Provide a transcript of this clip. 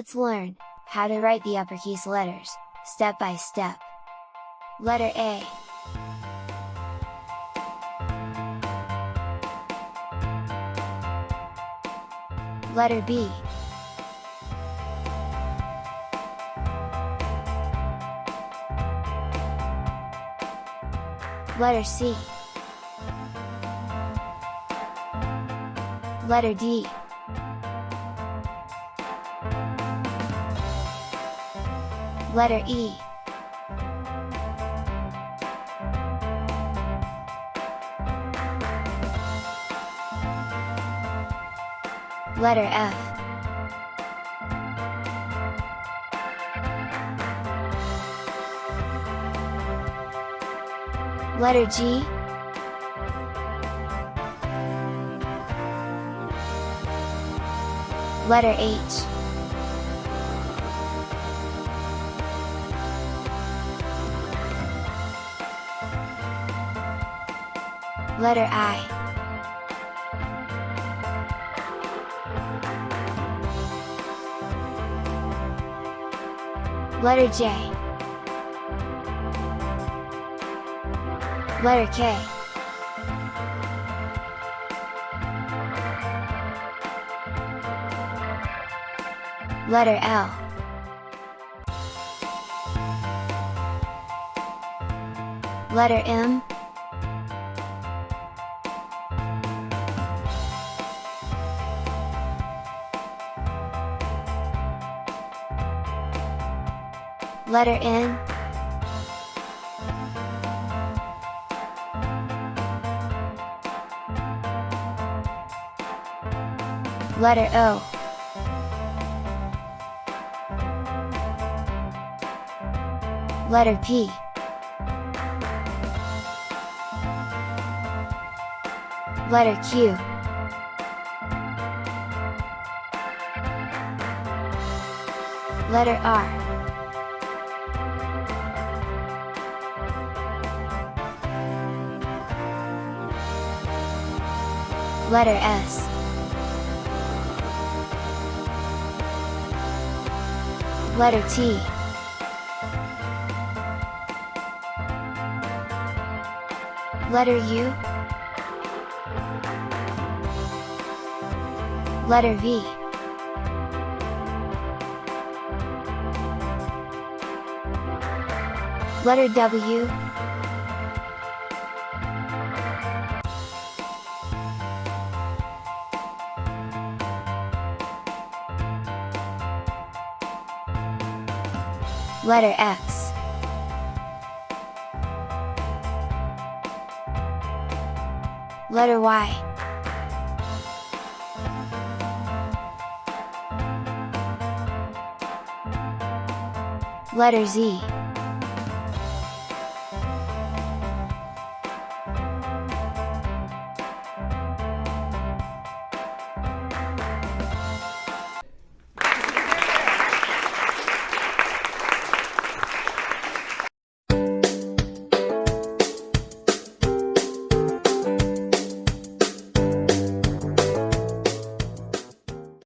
Let's learn how to write the uppercase letters, step by step. Letter A. Letter B. Letter C. Letter D. Letter E. Letter F. Letter G. Letter H. Letter I. Letter J. Letter K. Letter L. Letter M. Letter N. Letter O. Letter P. Letter Q. Letter R. Letter S. Letter T. Letter U. Letter V. Letter W. Letter X. Letter Y. Letter Z.